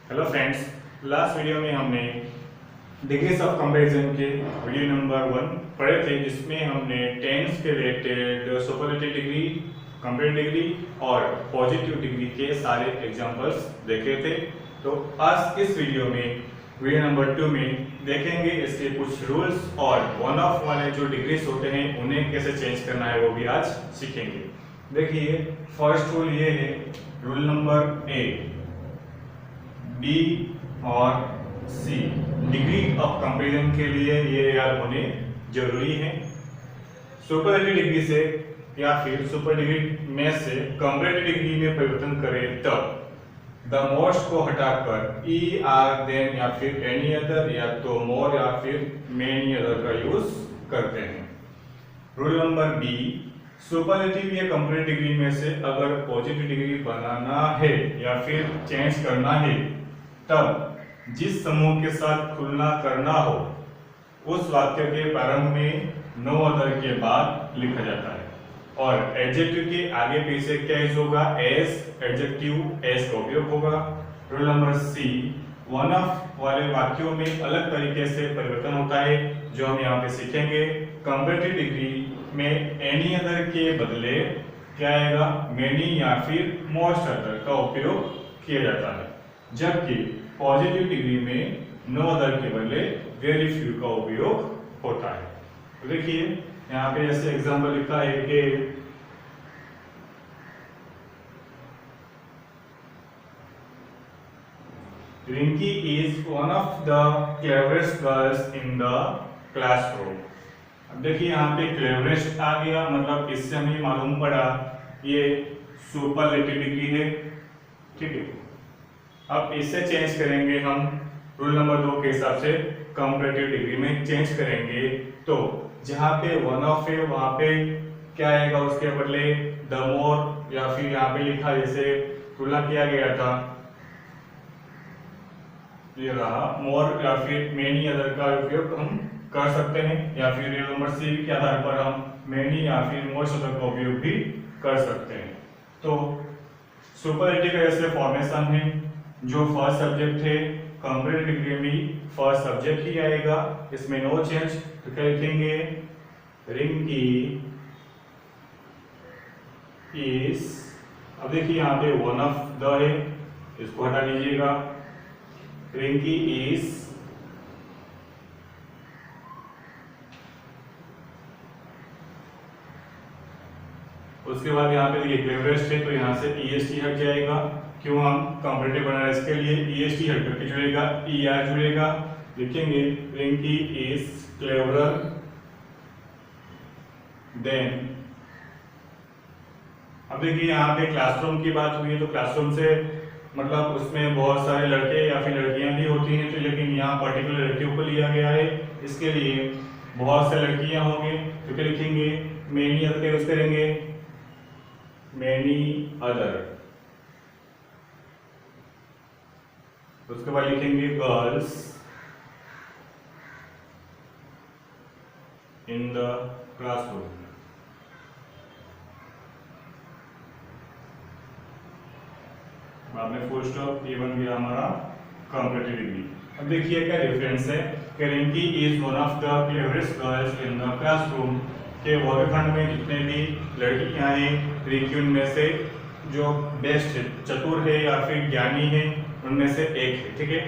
Hello friends, last video में हमने degrees of comparison के वीडियो नंबर 1 पढ़े थे, जिसमें हमने टेंस के related superlative degree, comparative degree और पॉजिटिव डिग्री के सारे एग्जांपल्स देखे थे। तो आज इस वीडियो नंबर 2 में देखेंगे इसके कुछ रूल्स और वन ऑफ वाले जो डिग्रीज होते हैं उन्हें कैसे चेंज करना है, वो भी आज सीखेंगे। देखिए, फर्स्ट रूल ये है, रूल नंबर ए, बी और सी डिग्री ऑफ कंपैरिजन के लिए ये याद होने जरूरी है। सुपरलेटिव डिग्री से या फिर सुपर डिग्री में से कंपैरेटिव डिग्री में परिवर्तन करें तब द मोस्ट को हटाकर ई आर देन या फिर एनी अदर या तो मोर या फिर मेनी अदर का यूज करते हैं। रूल नंबर बी, सुपरलेटिव या कंपैरेटिव डिग्री में से अगर पॉजिटिव डिग्री बनाना है या फिर चेंज करना है तब जिस समूह के साथ तुलना करना हो उस वाक्य के प्रारंभ में नो अदर के बाद लिखा जाता है और एडजेक्टिव के आगे पीछे क्या यूज होगा, एस एडजेक्टिव एस का उपयोग होगा। Rule number C, one of वाले वाक्यों में अलग तरीके से परिवर्तन होता है जो हम यहाँ पे सीखेंगे। कंपैरेटिव डिग्री में एनी अदर के बदले क्या आएगा, मेनी या फिर मोस्ट अदर का उपयोग किया जाता है, जबकि पॉजिटिव डिग्री में नो अदर के बदले वेरी फ्यू का उपयोग होता है। तो देखिए यहाँ पे जैसे एग्जांपल लिखा है कि Rinki is one of the cleverest girls in the classroom. अब देखिए यहाँ पे क्लेवरेस्ट आ गया, मतलब इससे हमें मालूम पड़ा ये सुपरलेटिव डिग्री है, ठीक है। अब इससे चेंज करेंगे हम रूल नंबर 2 के हिसाब से कंपैरेटिव डिग्री में चेंज करेंगे, तो जहां पे वन ऑफ है वहां पे क्या आएगा, उसके बदले द मोर या फिर यहाँ पे लिखा जैसे तुलना किया गया था ये रहा मोर या फिर मेनी अदर का उपयोग हम कर सकते हैं, या फिर रूल नंबर सी के आधार पर हम मेनी या फिर मोस्ट अदर का उपयोग भी कर सकते हैं। तो सुपरलेटिव का जैसे फॉर्मेशन है, जो फर्स्ट सब्जेक्ट है कंपैरेटिव डिग्री में फर्स्ट सब्जेक्ट ही आएगा, इसमें नो चेंज। तो क्या लिखेंगे, रिंकी इज, अब देखिए यहाँ पे वन ऑफ द है, इसको हटा लीजिएगा, रिंकी इज उसके बाद यहाँ पे देखिए क्लेवरेस्ट है, तो यहाँ से ईएसटी हट जाएगा, क्यों हम कंपैरेटिव बना रहे हैं इसके लिए, ईएसटी हट करके जुड़ेगा ईआर जुड़ेगा, लिखेंगे रिंकी इज क्लेवरर देन। अब देखिए यहाँ पे क्लासरूम की बात हुई है, तो क्लासरूम से मतलब उसमें बहुत सारे लड़के या फिर लड़कियां भी होती हैं, तो लेकिन यहाँ पर्टिकुलर लड़कियों को लिया गया है, इसके लिए बहुत से लड़कियां होंगे, तो क्या लिखेंगे, मेनी अदर का यूज करेंगे, मेनी अदर। उसके बाद लिखेंगे गर्ल्स इन द क्लासरूम। बाद में फुल स्टॉप, ये बन गया हमारा कंपैरेटिव डिग्री। अब देखिए क्या डिफरेंस है कि Rinki is one of the cleverest girls in the classroom के वर्गखंड में जितने भी लड़कियां हैं, रिंकी उनमें से जो बेस्ट है, चतुर है या फिर ज्ञानी है, उनमें से एक है, ठीक है।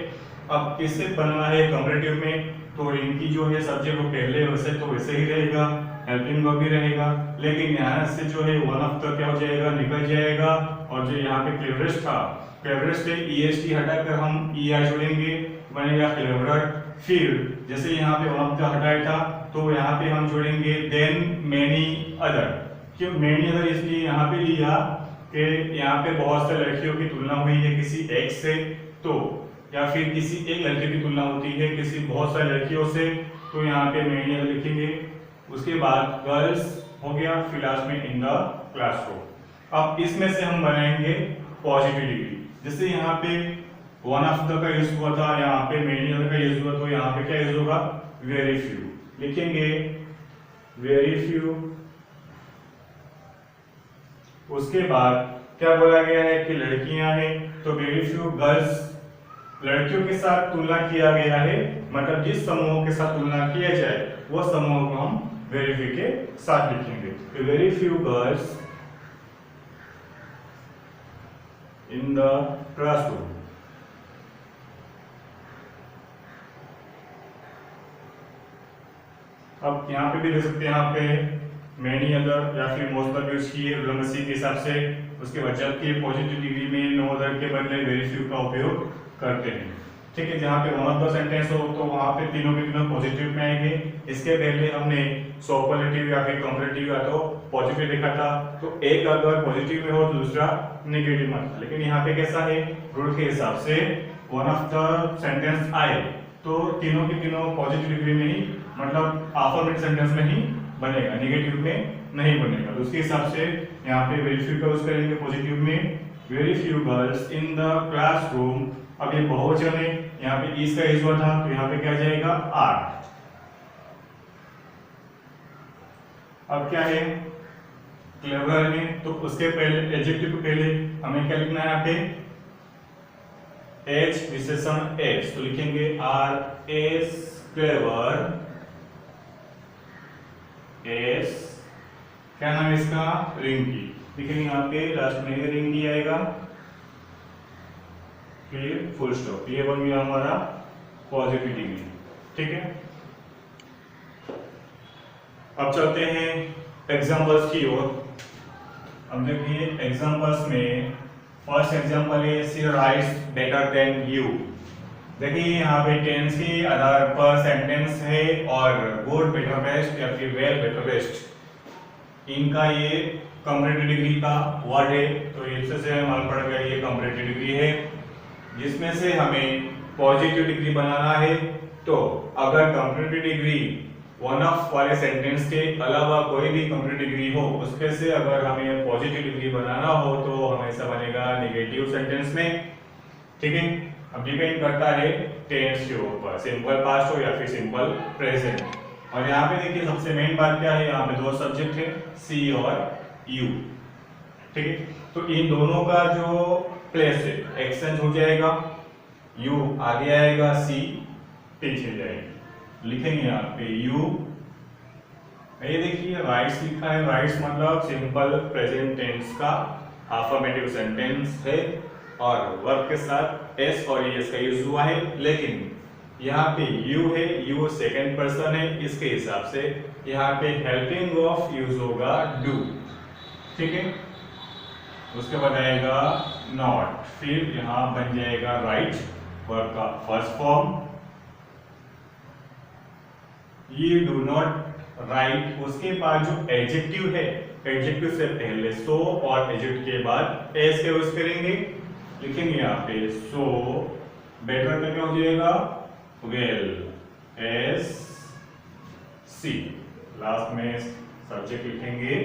अब इससे बनना है कंपैरेटिव में, तो रिंकी जो है सब्जेक्ट वो पहले वैसे तो वैसे ही रहेगा, हेल्पिंग वर्ब भी रहेगा, लेकिन यहाँ से जो है वन ऑफ द क्या हो जाएगा, निकल जाएगा, और जो यहाँ पे क्लेवरेस्ट था, क्लेवरेस्ट है ईएसटी हटाकर हम ईआर जोड़ेंगे, बनेगा क्लेवरर। फिर जैसे यहाँ पे वन ऑफ द हटाया था, तो यहाँ पे हम जोड़ेंगे देन मेनी अदर। क्यों मेनी अदर इसलिए यहाँ पे लिया कि यहाँ पे बहुत से लड़कियों की तुलना हुई है किसी एक से, तो या फिर किसी एक लड़के की तुलना होती है किसी बहुत सारी लड़कियों से, तो यहाँ पे मेनी अदर लिखेंगे। उसके बाद गर्ल्स हो गया, फिर लास्ट में इन द क्लासरूम। अब इसमें से हम बनाएंगे पॉजिटिव डिग्री, जैसे यहाँ पे वन ऑफ द का यूज हुआ था, यहाँ पे मेनी अदर का यूज हुआ, तो यहाँ पे क्या यूज होगा, वेरी फ्यू, लिखेंगे वेरी फ्यू। उसके बाद क्या बोला गया है कि लड़कियां हैं, तो वेरी फ्यू गर्ल्स लड़कियों के साथ तुलना किया गया है, मतलब जिस समूह के साथ तुलना किया जाए वो समूह को हम वेरी फ्यू के साथ लिखेंगे। Very few girls in the classroom. अब यहाँ पे भी देख सकते हैं, यहाँ पे मैनी अदर या फिर मोस्ट ऑफ यूज किए विलोमसी के हिसाब से। उसके बाद जबकि पॉजिटिव डिग्री में नो अदर के बदले वेरी फ्यू का उपयोग करते हैं। ठीक है, जहाँ पे वन ऑफ द सेंटेंस हो तो वहाँ पे तीनों के तीनों पॉजिटिव में आएंगे। इसके पहले हमने सुपरलेटिव या फिर कंपैरेटिव या तो पॉजिटिव लिखा था, तो एक अगर पॉजिटिव में हो तो दूसरा नेगेटिव में। लेकिन यहाँ पे कैसा है, रूल के हिसाब से वन ऑफ द सेंटेंस आए तो तीनों के तीनों पॉजिटिव डिग्री में ही, मतलब अफर्मेटिव सेंटेंस में ही बनेगा, नेगेटिव में नहीं बनेगा। तो उसके हिसाब से यहाँ पे वेरी फ्यू का यूज करेंगे पॉजिटिव में। Very few girls in the classroom. अब ये बहुवचन है, यहाँ पे इस का यूज हुआ था तो यहाँ पे क्या जाएगा, आर। अब क्या है, क्लेवर में, तो उसके पहले एडजेक्टिव के पहले हमें क्या लिखना है, यहाँ पे एच विशेषण एस, तो लिखेंगे आर एस क्लेवर। एस क्या नाम है इसका, रिंकी। लिखेंगे यहाँ पे लास्ट में रिंकी आएगा, फिर फुल स्टॉप। ये बन गया हमारा पॉजिटिव डिग्री। ठीक है, अब चलते हैं एग्जांपल्स की ओर। अब देखिए एग्जांपल्स में फर्स्ट एग्जांपल है she writes better than you. देखिए यहाँ पे टेंस के आधार पर सेंटेंस है और गुड, बेटर, बेस्ट या फिर वेल, बेटर, बेस्ट, इनका ये कंपैरेटिव डिग्री का वर्ड है। तो इससे से मालूम पड़ गया ये कंपैरेटिव डिग्री है, जिसमें से हमें पॉजिटिव डिग्री बनाना है। तो अगर कंपैरेटिव डिग्री वन ऑफ वाले सेंटेंस के अलावा कोई भी कंपैरेटिव डिग्री हो, उसके से अगर हमें पॉजिटिव डिग्री बनाना हो तो हमेशा बनेगा नेगेटिव सेंटेंस में। ठीक है, अब डिपेंड करता है टेंस के ऊपर, सिंपल पास्ट हो या फिर सिंपल प्रेजेंट। और यहाँ पे देखिए सबसे मेन बात क्या है, यहाँ पे दो सब्जेक्ट है, सी और यू। ठीक है, तो इन दोनों का जो प्लेस है एक्सचेंज हो जाएगा, यू आगे आएगा, सी पीछे जाएगी। लिखेंगे यहाँ पे यू। ये देखिए राइट्स लिखा है, राइट्स मतलब सिंपल प्रेजेंट टेंस का अफर्मेटिव सेंटेंस है और वर्ब के साथ एस और एस का यूज हुआ है। लेकिन यहाँ पे यू है, यू सेकंड पर्सन है, इसके हिसाब से यहाँ पे हेल्पिंग ऑफ यूज होगा डू। ठीक है, उसके बाद आएगा नॉट, फिर यहाँ बन जाएगा राइट, वर्ब का फर्स्ट फॉर्म। ये डू नॉट राइट, उसके बाद जो एडजेक्टिव है, एडजेक्टिव से पहले सो और एडजेक्टिव के बाद एस के यूज करेंगे। लिखेंगे यहाँ पे सो, बेटर का क्या हो जाएगा, वेल, एस सी, लास्ट में सब्जेक्ट लिखेंगे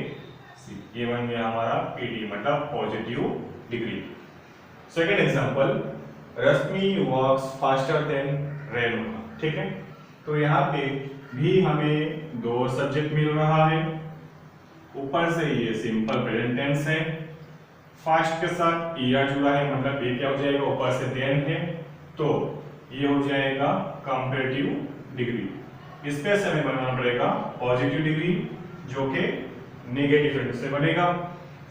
सी। ये बन गया हमारा पीडी, मतलब पॉजिटिव डिग्री। सेकेंड एग्जांपल, रश्मि वर्क्स फास्टर देन रेणुका। ठीक है, तो यहाँ पे भी हमें दो सब्जेक्ट मिल रहा है। ऊपर से ये सिंपल प्रेजेंट टेंस है, फास्ट के साथ ईआर जुड़ा है, मतलब ये क्या हो जाएगा, ऊपर से देन है, तो ये हो जाएगा कंपैरेटिव डिग्री। इस पे से हमें बनाना पड़ेगा पॉजिटिव डिग्री, जो कि नेगेटिव सेंटेंस से बनेगा।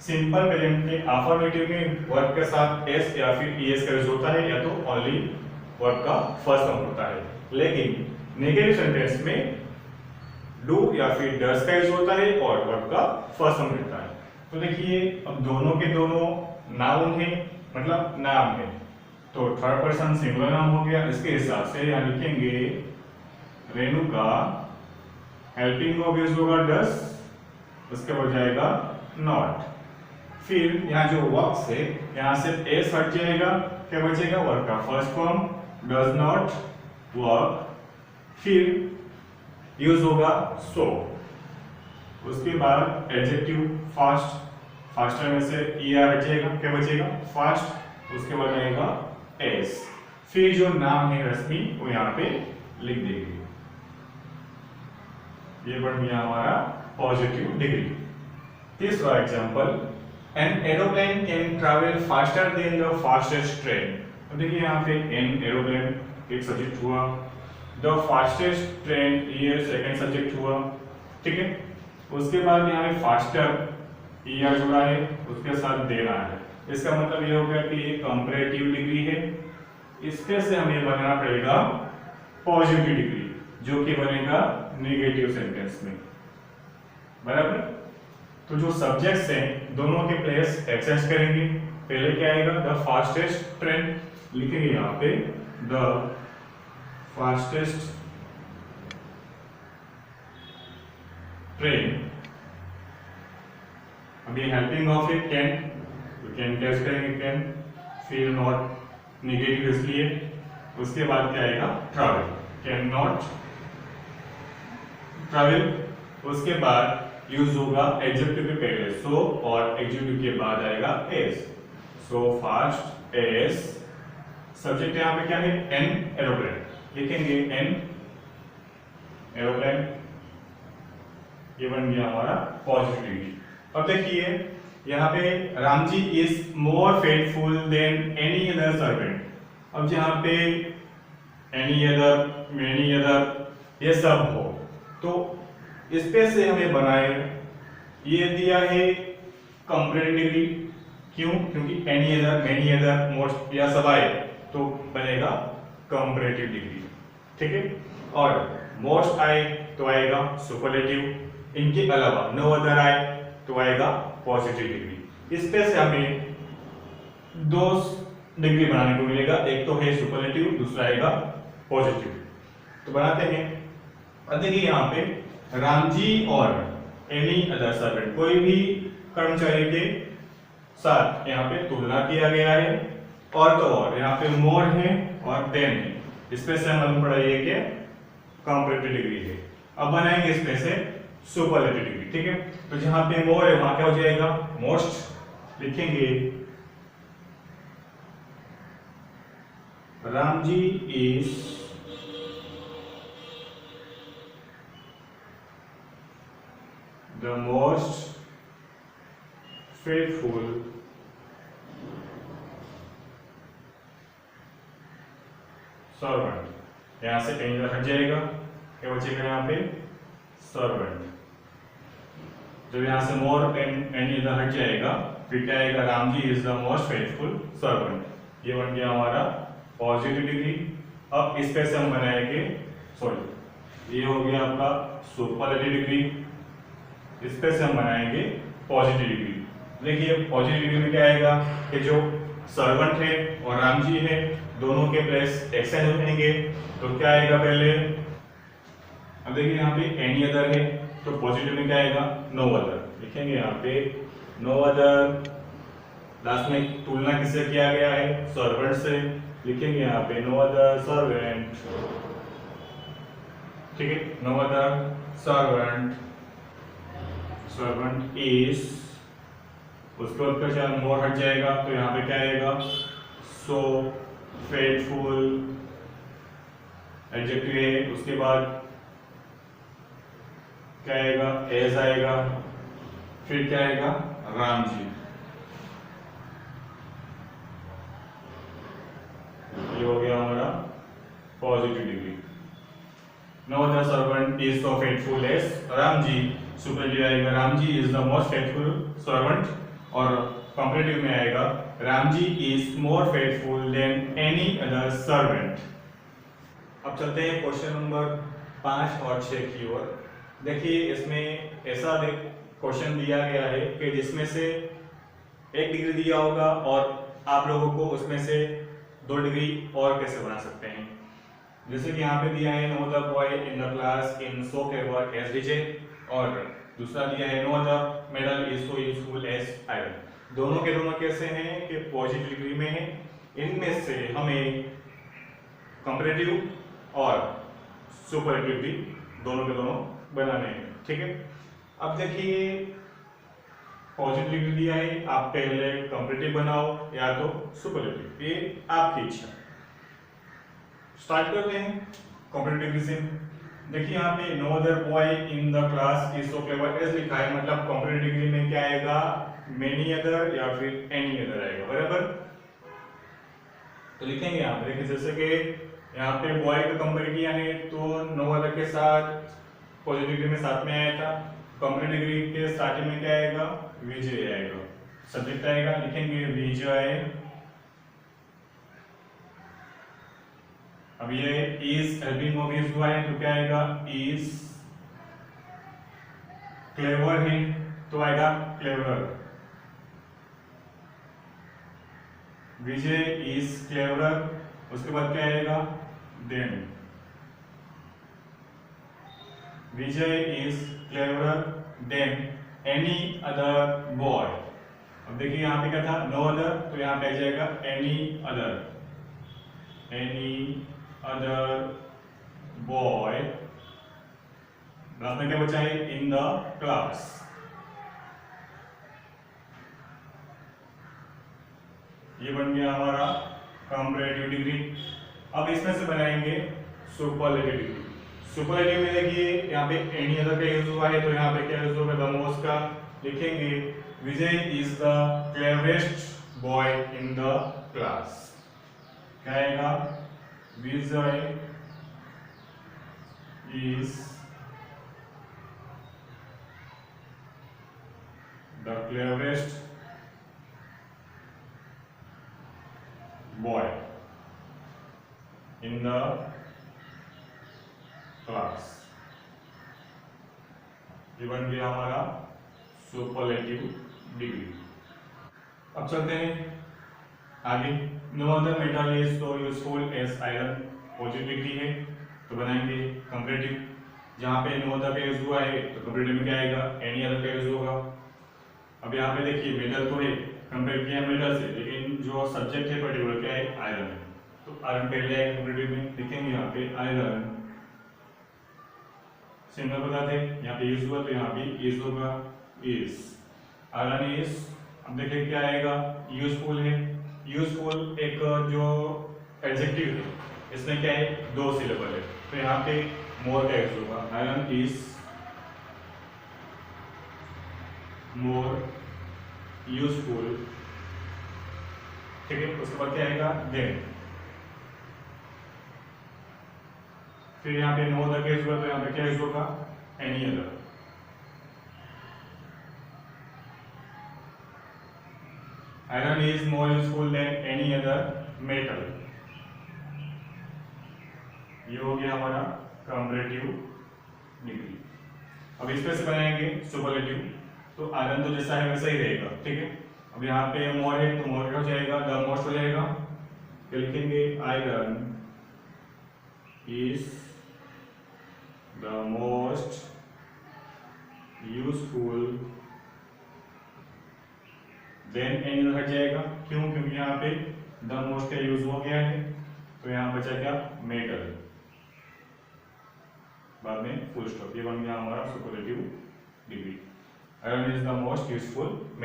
सिंपल प्रेजेंट के अफर्मेटिव में वर्ब के साथ एस या फिर ईएस का यूज होता है, या तो ओनली वर्ब का फर्स्ट फॉर्म होता है। लेकिन नेगेटिव सेंटेंस में डू या फिर डस का यूज होता है और वर्ब का फर्स्ट फॉर्म रहता है। तो देखिए अब दोनों के दोनों नाउन है, मतलब नाम है, तो थर्ड पर्सन सिंगुलर नाम हो गया। इसके हिसाब से यहाँ लिखेंगे रेणुका, हेल्पिंग ऑफ यूज होगा डस, उसके बाद जाएगा नॉट। फिर यहाँ जो वर्क्स है, यहाँ से एस हट जाएगा, क्या बचेगा, वर्क का first form does not work, फिर यूज होगा सो, उसके बाद एडजेक्टिव फास्ट, फास्टर में से ईआर बचेगा, क्या बचेगा, फास्ट, उसके बाद आएगा एस, फिर जो नाम है रश्मि वो यहाँ पे लिख देंगे। ये बन गया हमारा पॉजिटिव डिग्री। तीसरा example, an aeroplane can travel faster than the fastest train. अब देखिए यहाँ पे एन एरोप्लेन एक सब्जेक्ट हुआ, द फास्टेस्ट ट्रेन ये सेकंड सब्जेक्ट हुआ, ठीक है। उसके बाद यहाँ पे फास्टर ईयर जुड़ा है, उसके साथ दे रहा है, इसका मतलब ये हो गया कि ये कंपैरेटिव डिग्री है। इसके से हमें बनाना पड़ेगा पॉजिटिव डिग्री, जो कि बनेगा नेगेटिव सेंटेंस में, बराबर। तो जो सब्जेक्ट्स हैं दोनों के प्लेस एक्सचेंज करेंगे। पहले क्या आएगा, द फास्टेस्ट ट्रेन, लिखेंगे यहाँ पे द फास्टेस्ट ट्रेन। अभी हेल्पिंग ऑफ इट कैन, तो कैन कैच करेंगे कैन, फिर नॉट नेगेटिव इसलिए। उसके बाद क्या आएगा, ट्रैवल, कैन नॉट ट्रैवल। उसके बाद यूज होगा एडजेक्टिव के पहले सो, और एडजेक्टिव के बाद आएगा as. So fast as, subject यहाँ पे क्या है, एन एरोप्लेन, लिखेंगे एन एरोप्लेन, ये बन गया हमारा पॉजिटिव। अब देखिए यहाँ पे Ram ji is more faithful than any other servant. अब यहाँ पे एनी अदर, मेनी अदर ये सब हो, तो इस पे से हमें बनाए, ये दिया है कंपैरेटिव डिग्री, क्यों, क्योंकि any other, many other, most या सब आए तो बनेगा कंपैरेटिव डिग्री, ठीक है। और मोस्ट आए तो आएगा सुपरलेटिव, इनके अलावा नो अदर आए तो आएगा पॉजिटिव डिग्री। इस पे से हमें दो डिग्री बनाने को मिलेगा, एक तो है सुपरलेटिव, दूसरा आएगा पॉजिटिव। तो बनाते हैं। अब देखिए यहाँ पे राम जी और एनी अदर सर्वेंट, कोई भी कर्मचारी के साथ यहाँ पे तुलना किया गया है, और तो और यहाँ पे मोर है और देन है, इस पे से मालूम पड़ा ये कि कंपैरेटिव डिग्री है। अब बनाएंगे इस पे से सुपरलेटिव डिग्री, ठीक है। तो जहां पे मोर है वहां क्या हो जाएगा, मोस्ट, लिखेंगे Ram ji is the most faithful servant. यहां से कहीं हट जाएगा, क्या बचेगा यहाँ पे, सर्वेंट। जब यहाँ से मोर एंड एनी अदर हट जाएगा, फिर क्या आएगा, Ram ji is the most faithful servant. ये बन गया हमारा पॉजिटिव डिग्री। अब इस पे से हम बनाएंगे, सॉरी ये हो गया आपका सुपरलेटिव डिग्री, इस पे से हम बनाएंगे पॉजिटिव डिग्री। देखिए पॉजिटिव डिग्री में क्या आएगा कि जो सर्वेंट है और राम जी है दोनों के प्लेस एक्सचेंज हो जाएंगे, तो क्या आएगा पहले, अब देखिए यहाँ पे एनी अदर है तो पॉजिटिव में क्या आएगा, नो अदर, लिखेंगे यहाँ पे नो अदर। लास्ट में तुलना किससे किया गया है, सर्वेंट से, लिखेंगे यहाँ पे नो अदर सर्वेंट, ठीक है। No other servant, servant is, उसके बाद का चार मोर हट जाएगा तो यहाँ पे क्या आएगा, सो फेथफुल, एडजेक्टिव है। उसके बाद क्या आएगा, एज आएगा, फिर क्या आएगा, राम जी। ये हो गया हमारा positive degree. No other servant is so faithful as Ram ji, superlative आएगा Ram ji is the most faithful servant, और कंपैरेटिव में आएगा Ram ji is more faithful than any other servant. अब चलते हैं क्वेश्चन नंबर 5 और 6 की ओर। देखिए इसमें ऐसा क्वेश्चन दिया गया है कि जिसमें से 1 डिग्री दिया होगा और आप लोगों को उसमें से 2 डिग्री और कैसे बना सकते हैं। जैसे कि यहाँ पे दिया है no the boy in the class in so clever as DJ, और दूसरा दिया है no the metal is so useful as iron. दोनों के दोनों कैसे हैं कि पॉजिटिव डिग्री में है। इनमें से हमें कंपैरेटिव और सुपरलेटिव भी दोनों के दोनों बनाने हैं, ठीक है। अब देखिए पॉजिटिव डिग्री दिया है, आप पहले कंपैरेटिव बनाओ या तो सुपरलेटिव, ये आपकी इच्छा। स्टार्ट करते हैं कंपैरेटिव डिग्री से। देखिए यहाँ पे no other boy in the class is so clever as लिखा है, मतलब कंपैरेटिव डिग्री में क्या आएगा, मेनी अदर या फिर एनी अदर आएगा, बराबर। तो लिखेंगे यहाँ पे, देखिए जैसे कि यहाँ पे बॉय को कंपेयर किया है तो नो अदर के साथ पॉजिटिव डिग्री में साथ में आया था। कंपेयर डिग्री के स्टार्टिंग में क्या आएगा, विजय आएगा, सब्जेक्ट आएगा, लिखेंगे विजय। अब ये इज हेल्पिंग वर्ब यूज हुआ है तो क्या आएगा, इज क्लेवर है तो आएगा क्लेवर। विजय इज क्लेवर, उसके बाद क्या आएगा, then Vijay is clever than any other boy. अब देखिए यहाँ पे क्या था, नो अदर, तो यहाँ पे आ जाएगा एनी अदर बॉय। लास्ट में क्या बचा है, इन द क्लास। ये बन गया हमारा कंपैरेटिव डिग्री। अब इसमें से बनाएंगे सुपरलेटिव डिग्री। सुपरलेटिव में देखिए यहाँ पे एनी अदर का यूज हुआ है तो यहाँ पे क्या यूज होगा, द मोस्ट का। लिखेंगे Vijay is the cleverest boy in the class. क्या आएगा, Vijay is the cleverest boy in the class। ये बन गया हमारा सुपरलेटिव डिग्री। अब चलते हैं आगे। No other metal is so useful as iron, positive degree है तो बनाएंगे कंपैरेटिव। जहाँ पे नो अदर का यूज हुआ है तो कंपैरेटिव में क्या आएगा, एनी अदर का यूज होगा। अब यहाँ पे देखिए मेटल तो है, कंपेयर किया मेटल से, लेकिन जो सब्जेक्ट है पर्टिकुलर क्या है, आयरन है, तो आयरन पहले आएगा कंपैरेटिव में। लिखेंगे यहाँ पे आयरन, सिंगल बता थे, यहाँ पे यूज हुआ तो यहाँ पे यूज होगा इज। आयरन इज, अब देखिए क्या आएगा, यूजफुल है। यूजफुल एक जो एडजेक्टिव है, इसमें क्या है, दो सिलेबल है तो यहाँ पे मोर का यूज होगा। आयरन इज मोर यूजफुल, ठीक है। उसके बाद क्या आएगा, देन। फिर यहाँ पे नो अदर का यूज हुआ तो यहाँ पे क्या यूज होगा, any other. Iron is more useful than any other metal. ये हो गया हमारा कंपैरेटिव डिग्री। अब इसमें से बनाएंगे सुपरलेटिव। तो आयरन तो जैसा है वैसा ही रहेगा, ठीक है। अब यहाँ पे मोर है तो मोर हो जाएगा, द मोस्ट हो जाएगा। तो लिखेंगे iron is the most useful than any हट जाएगा, क्यों, क्योंकि यहाँ पे द मोस्ट का यूज हो गया है तो यहाँ बचा क्या, मेटल, बाद में फुल स्टॉप। ये बन गया हमारा superlative degree. Iron is the most useful metal.